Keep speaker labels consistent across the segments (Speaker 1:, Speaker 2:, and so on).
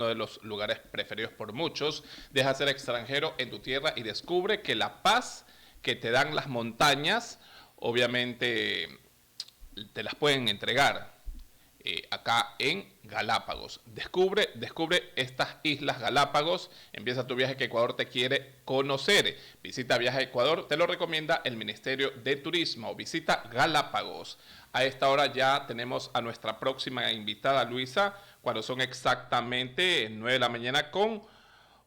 Speaker 1: uno de los lugares preferidos por muchos. Deja de ser extranjero en tu tierra y descubre que la paz que te dan las montañas, obviamente te las pueden entregar acá en Galápagos. Descubre estas islas Galápagos. Empieza tu viaje que Ecuador te quiere conocer. Visita Viaje a Ecuador, te lo recomienda el Ministerio de Turismo. Visita Galápagos. A esta hora ya tenemos a nuestra próxima invitada, Luisa, cuando son exactamente 9 de la mañana con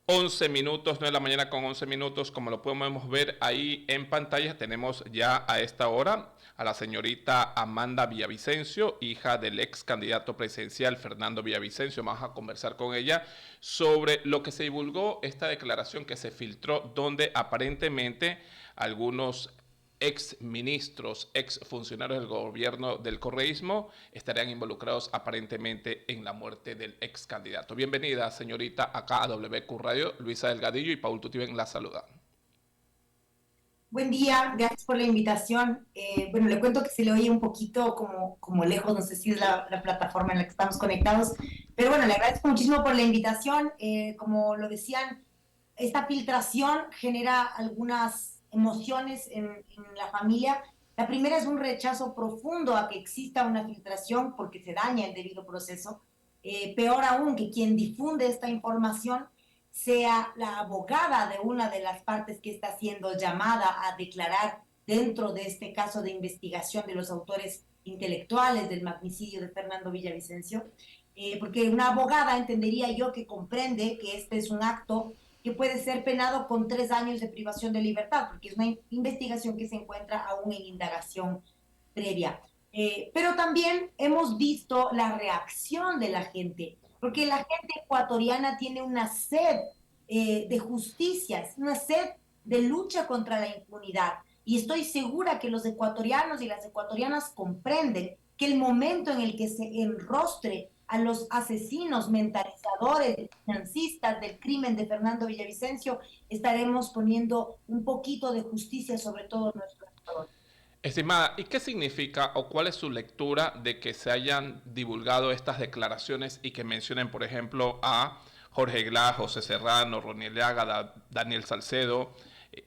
Speaker 1: 11 minutos, 9 de la mañana con 11 minutos, como lo podemos ver ahí en pantalla. Tenemos ya a esta hora a la señorita Amanda Villavicencio, hija del ex candidato presidencial Fernando Villavicencio. Vamos a conversar con ella sobre lo que se divulgó, esta declaración que se filtró, donde aparentemente algunos ex ministros, ex funcionarios del gobierno del correísmo estarían involucrados aparentemente en la muerte del ex candidato. Bienvenida, señorita, acá a WQ Radio. Luisa Delgadillo y Paul Tutiven la saludan.
Speaker 2: Buen día, gracias por la invitación. Bueno, le cuento que se le oye un poquito como lejos, no sé si es la plataforma en la que estamos conectados, pero bueno, le agradezco muchísimo por la invitación. Como lo decían, esta filtración genera algunas emociones en la familia. La primera es un rechazo profundo a que exista una filtración porque se daña el debido proceso. Peor aún, que quien difunde esta información sea la abogada de una de las partes que está siendo llamada a declarar dentro de este caso de investigación de los autores intelectuales del magnicidio de Fernando Villavicencio, porque una abogada entendería yo que comprende que este es un acto que puede ser penado con 3 años de privación de libertad, porque es una investigación que se encuentra aún en indagación previa. Pero también hemos visto la reacción de la gente, porque la gente ecuatoriana tiene una sed de justicia, una sed de lucha contra la impunidad. Y estoy segura que los ecuatorianos y las ecuatorianas comprenden que el momento en el que se enrostre a los asesinos, mentalizadores, financistas del crimen de Fernando Villavicencio, estaremos poniendo un poquito de justicia sobre todo nuestro Ecuador.
Speaker 1: Estimada, ¿y qué significa o cuál es su lectura de que se hayan divulgado estas declaraciones y que mencionen, por ejemplo, a Jorge Glass, José Serrano, Ronnie Leaga, Daniel Salcedo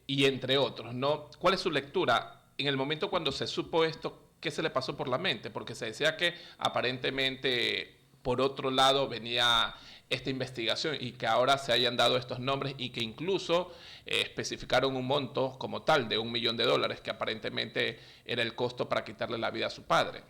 Speaker 1: y entre otros, ¿no? ¿Cuál es su lectura en el momento cuando se supo esto? ¿Qué se le pasó por la mente? Porque se decía que aparentemente por otro lado venía esta investigación y que ahora se hayan dado estos nombres y que incluso especificaron un monto como tal de $1.000.000 que aparentemente era el costo para quitarle la vida a su padre.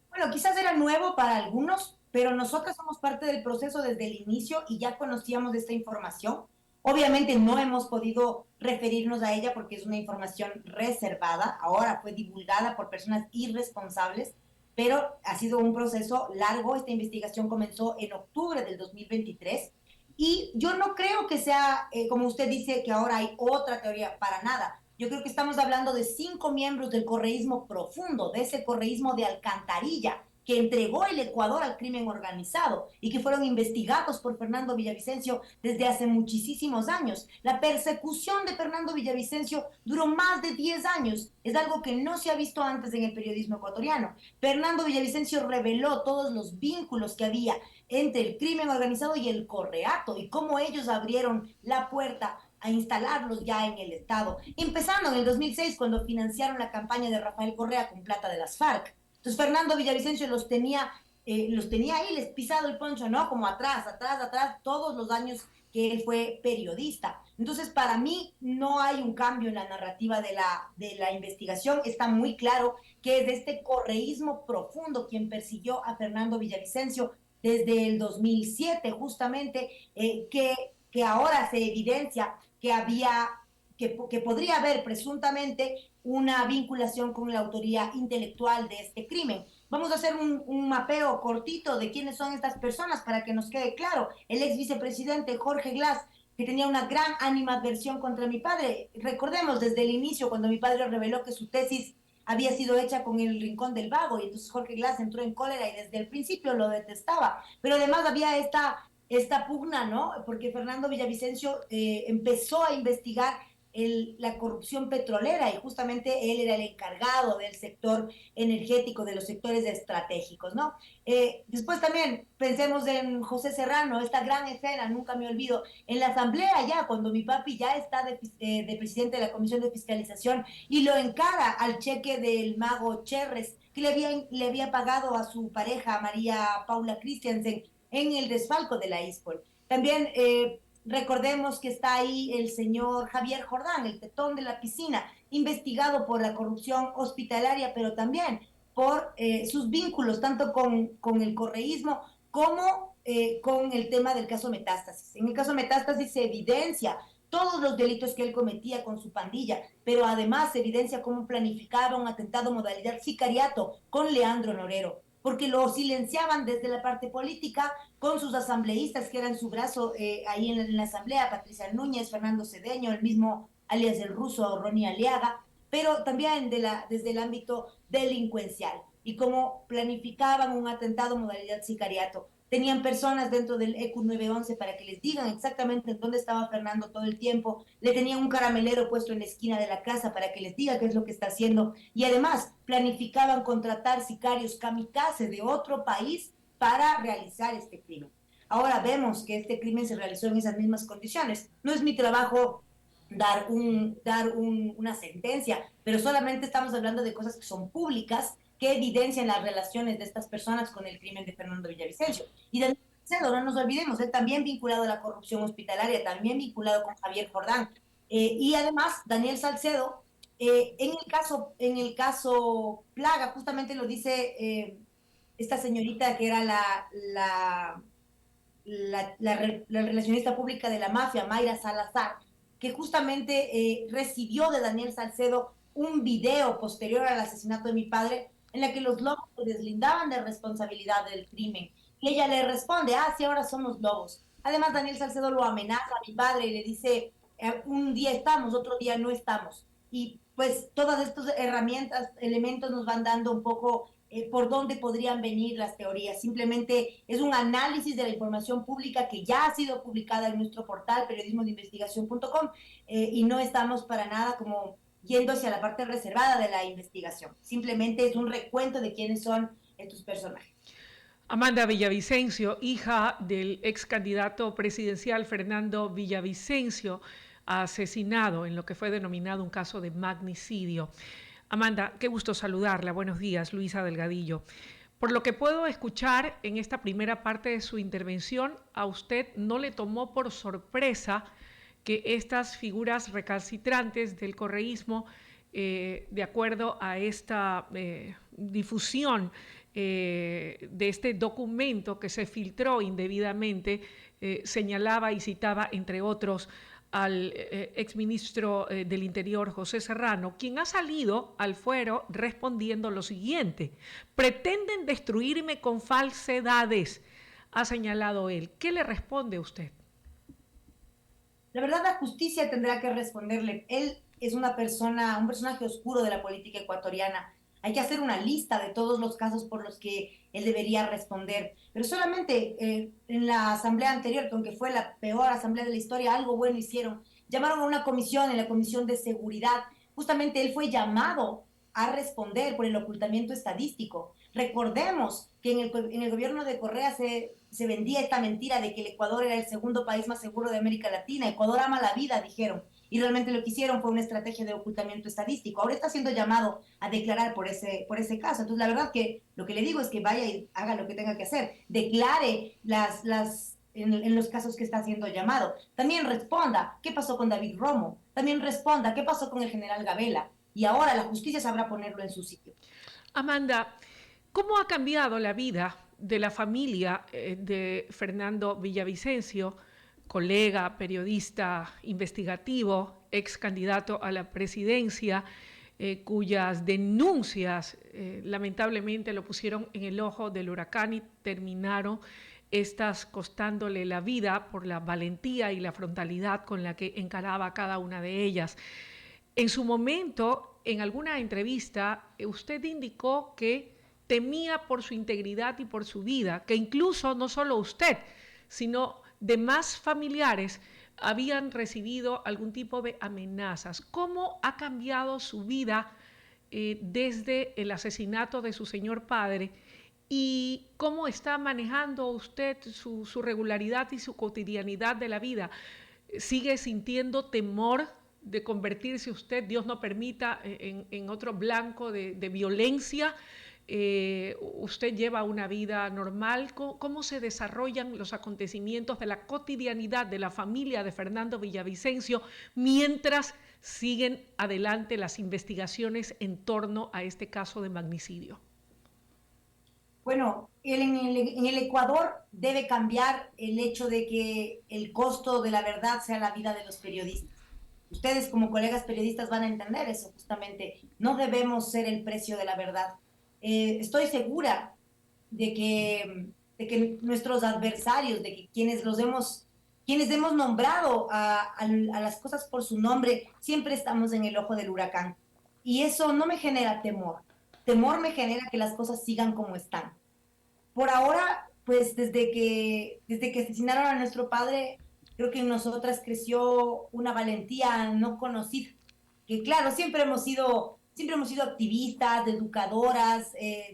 Speaker 2: Bueno, quizás era nuevo para algunos, pero nosotros somos parte del proceso desde el inicio y ya conocíamos de esta información. Obviamente no hemos podido referirnos a ella porque es una información reservada. Ahora fue divulgada por personas irresponsables, pero ha sido un proceso largo. Esta investigación comenzó en octubre del 2023 y yo no creo que sea, como usted dice, que ahora hay otra teoría, para nada. Yo creo que estamos hablando de 5 miembros del correísmo profundo, de ese correísmo de alcantarilla que entregó el Ecuador al crimen organizado y que fueron investigados por Fernando Villavicencio desde hace muchísimos años. La persecución de Fernando Villavicencio duró más de 10 años. Es algo que no se ha visto antes en el periodismo ecuatoriano. Fernando Villavicencio reveló todos los vínculos que había entre el crimen organizado y el correato y cómo ellos abrieron la puerta a instalarlos ya en el Estado, empezando en el 2006 cuando financiaron la campaña de Rafael Correa con plata de las FARC. Entonces Fernando Villavicencio los tenía ahí, les pisado el poncho, ¿no? Como atrás, todos los años que él fue periodista. Entonces, para mí no hay un cambio en la narrativa de la investigación. Está muy claro que es de este correísmo profundo quien persiguió a Fernando Villavicencio desde el 2007, justamente, que ahora se evidencia que que podría haber presuntamente una vinculación con la autoría intelectual de este crimen. Vamos a hacer un mapeo cortito de quiénes son estas personas para que nos quede claro. El ex vicepresidente Jorge Glass, que tenía una gran animadversión contra mi padre. Recordemos desde el inicio, cuando mi padre reveló que su tesis había sido hecha con el Rincón del Vago, y entonces Jorge Glass entró en cólera y desde el principio lo detestaba. Pero además había esta pugna, ¿no? Porque Fernando Villavicencio empezó a investigar la corrupción petrolera, y justamente él era el encargado del sector energético, de los sectores estratégicos, ¿no? Después también pensemos en José Serrano, esta gran escena, nunca me olvido, en la asamblea ya, cuando mi papi ya está de presidente de la Comisión de Fiscalización y lo encara al cheque del mago Cherres, que le había pagado a su pareja, María Paula Christiansen, en el desfalco de la ISPOL. También recordemos que está ahí el señor Javier Jordán, el tetón de la piscina, investigado por la corrupción hospitalaria, pero también por sus vínculos, tanto con el correísmo como con el tema del caso Metástasis. En el caso Metástasis se evidencia todos los delitos que él cometía con su pandilla, pero además se evidencia cómo planificaba un atentado modalidad sicariato con Leandro Norero, porque lo silenciaban desde la parte política con sus asambleístas que eran su brazo ahí en la asamblea, Patricia Núñez, Fernando Cedeño, el mismo alias del ruso Ronnie Aliaga, pero también desde el ámbito delincuencial y cómo planificaban un atentado modalidad sicariato. Tenían personas dentro del EQ 911 para que les digan exactamente en dónde estaba Fernando todo el tiempo. Le tenían un caramelero puesto en la esquina de la casa para que les diga qué es lo que está haciendo. Y además planificaban contratar sicarios kamikaze de otro país para realizar este crimen. Ahora vemos que este crimen se realizó en esas mismas condiciones. No es mi trabajo una sentencia, pero solamente estamos hablando de cosas que son públicas, que evidencian las relaciones de estas personas con el crimen de Fernando Villavicencio. Y Daniel Salcedo, no nos olvidemos, él también vinculado a la corrupción hospitalaria, también vinculado con Javier Jordán. Y además, Daniel Salcedo, en el caso Plaga, justamente lo dice esta señorita que era la relacionista pública de la mafia, Mayra Salazar, que justamente recibió de Daniel Salcedo un video posterior al asesinato de mi padre en la que los lobos se deslindaban de responsabilidad del crimen. Y ella le responde, sí, ahora somos lobos. Además, Daniel Salcedo lo amenaza a mi padre y le dice, un día estamos, otro día no estamos. Y pues todas estas herramientas, elementos nos van dando un poco por dónde podrían venir las teorías. Simplemente es un análisis de la información pública que ya ha sido publicada en nuestro portal periodismodeinvestigación.com y no estamos para nada como yendo hacia la parte reservada de la investigación. Simplemente es un recuento de quiénes son estos personajes.
Speaker 3: Amanda Villavicencio, hija del ex candidato presidencial Fernando Villavicencio, asesinado en lo que fue denominado un caso de magnicidio. Amanda, qué gusto saludarla. Buenos días, Luisa Delgadillo. Por lo que puedo escuchar en esta primera parte de su intervención, a usted no le tomó por sorpresa que estas figuras recalcitrantes del correísmo, de acuerdo a esta difusión de este documento que se filtró indebidamente, señalaba y citaba, entre otros, al exministro del Interior, José Serrano, quien ha salido al fuero respondiendo lo siguiente: pretenden destruirme con falsedades, ha señalado él. ¿Qué le responde usted?
Speaker 2: La verdad, la justicia tendrá que responderle. Él es un personaje oscuro de la política ecuatoriana. Hay que hacer una lista de todos los casos por los que él debería responder. Pero solamente en la asamblea anterior, que aunque fue la peor asamblea de la historia, algo bueno hicieron. Llamaron a una comisión, en la Comisión de Seguridad. Justamente él fue llamado a responder por el ocultamiento estadístico. Recordemos que en el gobierno de Correa se vendía esta mentira de que el Ecuador era el segundo país más seguro de América Latina. Ecuador ama la vida, dijeron. Y realmente lo que hicieron fue una estrategia de ocultamiento estadístico. Ahora está siendo llamado a declarar por ese caso. Entonces, la verdad que lo que le digo es que vaya y haga lo que tenga que hacer. Declare en los casos que está siendo llamado. También responda qué pasó con David Romo. También responda qué pasó con el general Gabela. Y ahora la justicia sabrá ponerlo en su sitio.
Speaker 3: Amanda, ¿cómo ha cambiado la vida de la familia de Fernando Villavicencio, colega, periodista investigativo, ex candidato a la presidencia, cuyas denuncias lamentablemente lo pusieron en el ojo del huracán y terminaron estas costándole la vida por la valentía y la frontalidad con la que encaraba cada una de ellas? En su momento, en alguna entrevista, usted indicó que temía por su integridad y por su vida, que incluso no solo usted, sino demás familiares habían recibido algún tipo de amenazas. ¿Cómo ha cambiado su vida desde el asesinato de su señor padre? ¿Y cómo está manejando usted su regularidad y su cotidianidad de la vida? ¿Sigue sintiendo temor de convertirse usted, Dios no permita, en otro blanco de violencia? ¿Usted lleva una vida normal? ¿Cómo se desarrollan los acontecimientos de la cotidianidad de la familia de Fernando Villavicencio mientras siguen adelante las investigaciones en torno a este caso de magnicidio?
Speaker 2: Bueno, en el Ecuador debe cambiar el hecho de que el costo de la verdad sea la vida de los periodistas. Ustedes como colegas periodistas van a entender eso justamente. No debemos ser el precio de la verdad. Estoy segura de que nuestros adversarios, de que quienes hemos nombrado a las cosas por su nombre, siempre estamos en el ojo del huracán. Y eso no me genera temor. Temor me genera que las cosas sigan como están. Por ahora, pues desde que asesinaron a nuestro padre, creo que en nosotras creció una valentía no conocida. Que claro, siempre hemos sido activistas, educadoras,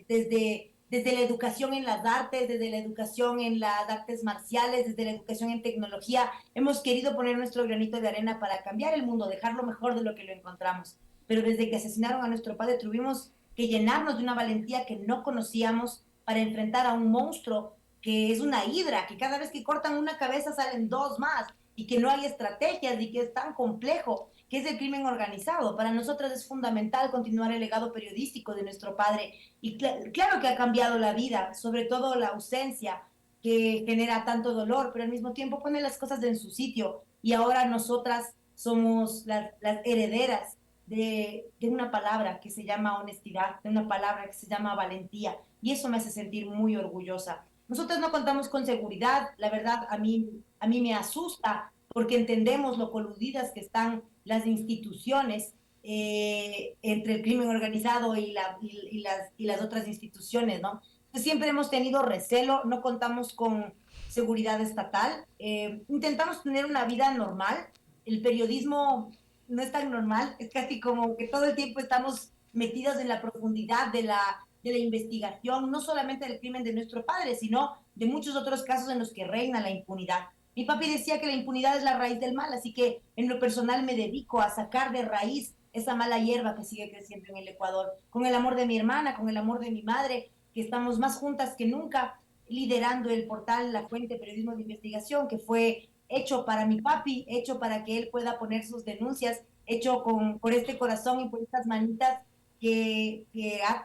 Speaker 2: desde la educación en las artes, desde la educación en las artes marciales, desde la educación en tecnología, hemos querido poner nuestro granito de arena para cambiar el mundo, dejarlo mejor de lo que lo encontramos. Pero desde que asesinaron a nuestro padre tuvimos que llenarnos de una valentía que no conocíamos para enfrentar a un monstruo que es una hidra, que cada vez que cortan una cabeza salen dos más y que no hay estrategias y que es tan complejo, que es el crimen organizado. Para nosotros es fundamental continuar el legado periodístico de nuestro padre y claro que ha cambiado la vida, sobre todo la ausencia que genera tanto dolor, pero al mismo tiempo pone las cosas en su sitio y ahora nosotras somos las herederas de una palabra que se llama honestidad, de una palabra que se llama valentía, y eso me hace sentir muy orgullosa. Nosotros no contamos con seguridad, la verdad a mí me asusta porque entendemos lo coludidas que están las instituciones entre el crimen organizado y las otras instituciones, ¿no? Entonces, siempre hemos tenido recelo, no contamos con seguridad estatal, intentamos tener una vida normal, el periodismo no es tan normal, es casi como que todo el tiempo estamos metidos en la profundidad de la investigación, no solamente del crimen de nuestro padre, sino de muchos otros casos en los que reina la impunidad. Mi papi decía que la impunidad es la raíz del mal, así que en lo personal me dedico a sacar de raíz esa mala hierba que sigue creciendo en el Ecuador, con el amor de mi hermana, con el amor de mi madre, que estamos más juntas que nunca, liderando el portal La Fuente Periodismo de Investigación, que fue hecho para mi papi, hecho para que él pueda poner sus denuncias, hecho por este corazón y por estas manitas que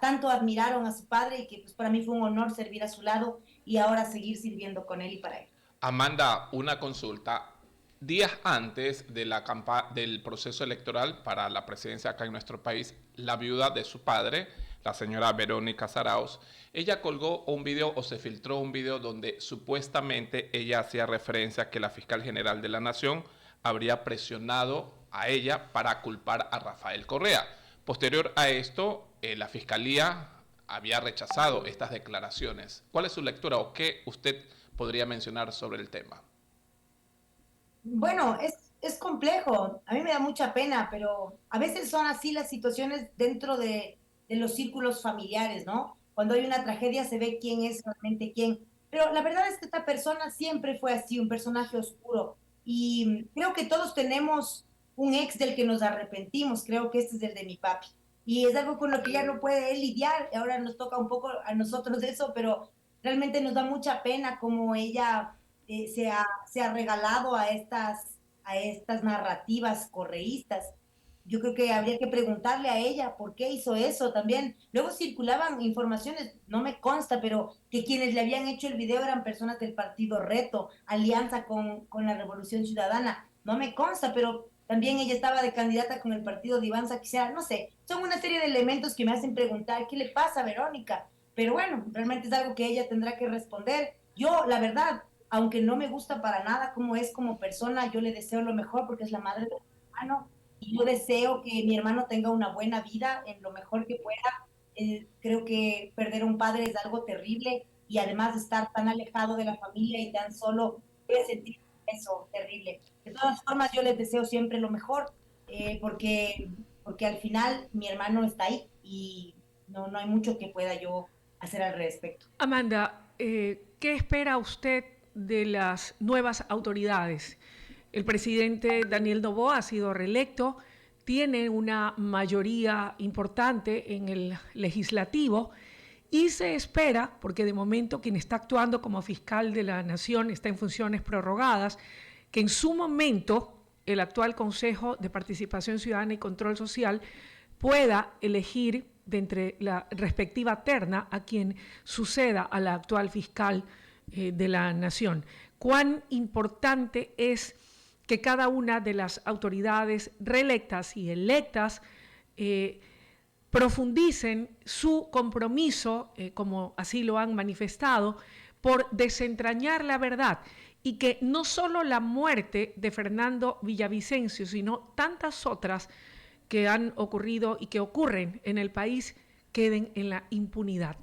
Speaker 2: tanto admiraron a su padre y que pues para mí fue un honor servir a su lado y ahora seguir sirviendo con él y para él.
Speaker 1: Amanda, una consulta. Días antes de del proceso electoral para la presidencia acá en nuestro país, la viuda de su padre, la señora Verónica Zarauz, ella colgó un video o se filtró un video donde supuestamente ella hacía referencia a que la fiscal general de la Nación habría presionado a ella para culpar a Rafael Correa. Posterior a esto, la fiscalía había rechazado estas declaraciones. ¿Cuál es su lectura o qué usted podría mencionar sobre el tema?
Speaker 2: Bueno, es complejo, a mí me da mucha pena, pero a veces son así las situaciones dentro de los círculos familiares, ¿no? Cuando hay una tragedia se ve quién es realmente quién. Pero la verdad es que esta persona siempre fue así, un personaje oscuro. Y creo que todos tenemos un ex del que nos arrepentimos, creo que este es el de mi papi. Y es algo con lo que ya no puede él lidiar, ahora nos toca un poco a nosotros eso, pero realmente nos da mucha pena como ella se ha regalado a estas narrativas correístas. Yo creo que habría que preguntarle a ella por qué hizo eso también. Luego circulaban informaciones, no me consta, pero que quienes le habían hecho el video eran personas del partido Reto, alianza con la Revolución Ciudadana. No me consta, pero también ella estaba de candidata con el partido de Iván Saquicera. No sé, son una serie de elementos que me hacen preguntar qué le pasa a Verónica. Pero bueno, realmente es algo que ella tendrá que responder. Yo, la verdad, aunque no me gusta para nada cómo es como persona, yo le deseo lo mejor porque es la madre de mi hermano y yo deseo que mi hermano tenga una buena vida en lo mejor que pueda. Creo que perder a un padre es algo terrible y además de estar tan alejado de la familia y tan solo, voy a sentir Eso, terrible. De todas formas, yo les deseo siempre lo mejor, porque al final mi hermano está ahí y no hay mucho que pueda yo hacer al respecto.
Speaker 3: Amanda, ¿qué espera usted de las nuevas autoridades? El presidente Daniel Noboa ha sido reelecto, tiene una mayoría importante en el legislativo y se espera, porque de momento quien está actuando como fiscal de la Nación está en funciones prorrogadas, que en su momento el actual Consejo de Participación Ciudadana y Control Social pueda elegir de entre la respectiva terna a quien suceda a la actual fiscal de la Nación. ¿Cuán importante es que cada una de las autoridades reelectas y electas profundicen su compromiso, como así lo han manifestado, por desentrañar la verdad y que no solo la muerte de Fernando Villavicencio, sino tantas otras que han ocurrido y que ocurren en el país queden en la impunidad?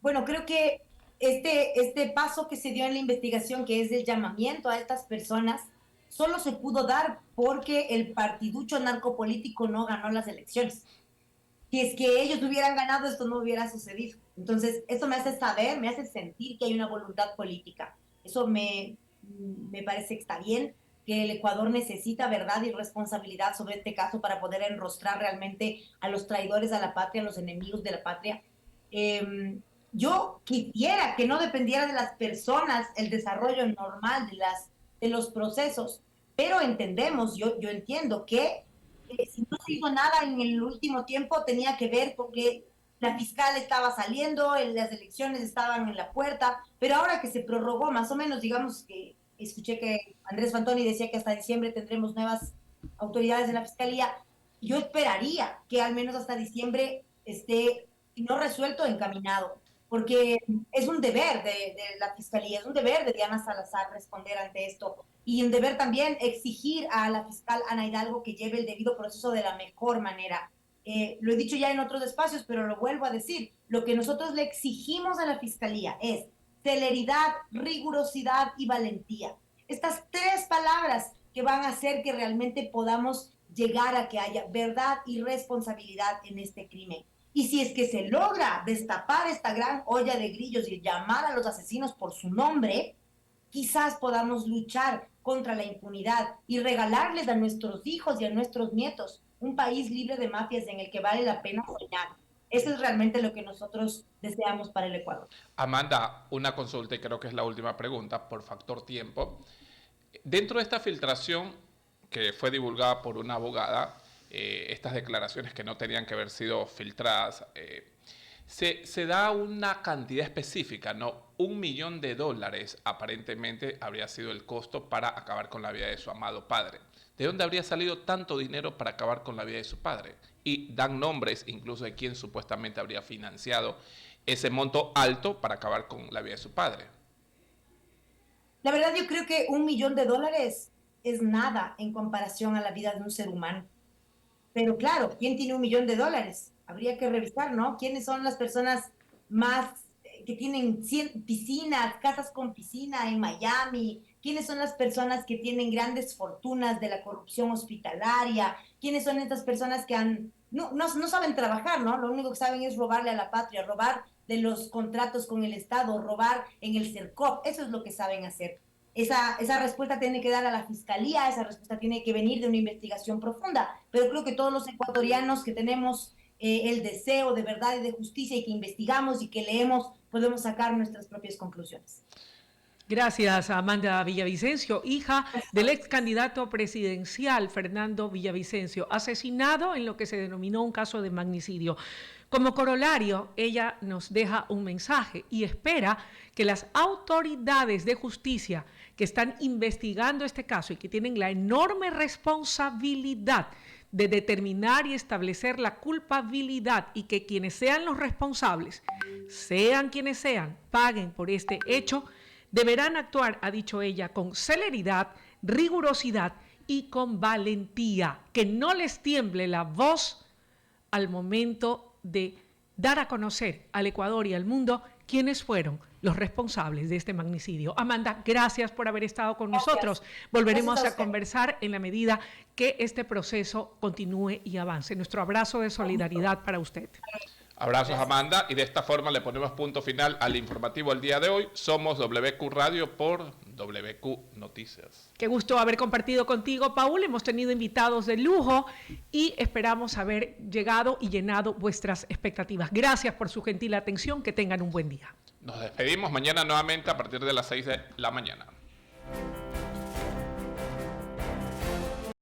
Speaker 2: Bueno, creo que este paso que se dio en la investigación, que es el llamamiento a estas personas, solo se pudo dar porque el partiducho narcopolítico no ganó las elecciones. Si es que ellos hubieran ganado, esto no hubiera sucedido. Entonces, esto me hace saber, me hace sentir que hay una voluntad política. Eso me parece que está bien, que el Ecuador necesita verdad y responsabilidad sobre este caso para poder enrostrar realmente a los traidores a la patria, a los enemigos de la patria. Yo quisiera que no dependiera de las personas el desarrollo normal de los procesos, pero entendemos, yo entiendo que si no se hizo nada en el último tiempo tenía que ver con que la fiscal estaba saliendo, las elecciones estaban en la puerta, pero ahora que se prorrogó más o menos, digamos que escuché que Andrés Fantoni decía que hasta diciembre tendremos nuevas autoridades en la fiscalía, yo esperaría que al menos hasta diciembre esté, si no resuelto, encaminado, porque es un deber de la fiscalía, es un deber de Diana Salazar responder ante esto y un deber también exigir a la fiscal Ana Hidalgo que lleve el debido proceso de la mejor manera. Lo he dicho ya en otros espacios, pero lo vuelvo a decir, lo que nosotros le exigimos a la fiscalía es celeridad, rigurosidad y valentía. Estas tres palabras que van a hacer que realmente podamos llegar a que haya verdad y responsabilidad en este crimen. Y si es que se logra destapar esta gran olla de grillos y llamar a los asesinos por su nombre, quizás podamos luchar contra la impunidad y regalarles a nuestros hijos y a nuestros nietos un país libre de mafias en el que vale la pena soñar. Eso es realmente lo que nosotros deseamos para el Ecuador.
Speaker 1: Amanda, una consulta y creo que es la última pregunta por factor tiempo. Dentro de esta filtración que fue divulgada por una abogada, estas declaraciones que no tenían que haber sido filtradas, se da una cantidad específica, ¿no? $1 millón aparentemente habría sido el costo para acabar con la vida de su amado padre. ¿De dónde habría salido tanto dinero para acabar con la vida de su padre? Y dan nombres incluso de quién supuestamente habría financiado ese monto alto para acabar con la vida de su padre.
Speaker 2: La verdad, yo creo que $1 millón es nada en comparación a la vida de un ser humano. Pero claro, ¿quién tiene $1 millón? Habría que revisar, ¿no? ¿Quiénes son las personas más que tienen piscinas, casas con piscina en Miami? ¿Quiénes son las personas que tienen grandes fortunas de la corrupción hospitalaria? ¿Quiénes son estas personas que no saben trabajar, ¿no? Lo único que saben es robarle a la patria, robar de los contratos con el Estado, robar en el CERCOP. Eso es lo que saben hacer. Esa respuesta tiene que dar a la fiscalía, esa respuesta tiene que venir de una investigación profunda, pero creo que todos los ecuatorianos que tenemos el deseo de verdad y de justicia y que investigamos y que leemos, podemos sacar nuestras propias conclusiones.
Speaker 3: Gracias a Amanda Villavicencio, hija del ex candidato presidencial Fernando Villavicencio, asesinado en lo que se denominó un caso de magnicidio. Como corolario, ella nos deja un mensaje y espera que las autoridades de justicia que están investigando este caso y que tienen la enorme responsabilidad de determinar y establecer la culpabilidad y que quienes sean los responsables, sean quienes sean, paguen por este hecho, deberán actuar, ha dicho ella, con celeridad, rigurosidad y con valentía, que no les tiemble la voz al momento de dar a conocer al Ecuador y al mundo quiénes fueron los responsables de este magnicidio. Amanda, gracias por haber estado con nosotros.
Speaker 2: Gracias.
Speaker 3: Volveremos
Speaker 2: Gracias
Speaker 3: a conversar en la medida que este proceso continúe y avance. Nuestro abrazo de solidaridad para usted.
Speaker 1: Abrazos, Amanda, y de esta forma le ponemos punto final al informativo el día de hoy. Somos WQ Radio por WQ Noticias.
Speaker 3: Qué gusto haber compartido contigo, Paul. Hemos tenido invitados de lujo y esperamos haber llegado y llenado vuestras expectativas. Gracias por su gentil atención. Que tengan un buen día.
Speaker 1: Nos despedimos mañana nuevamente a partir de las 6 de la mañana.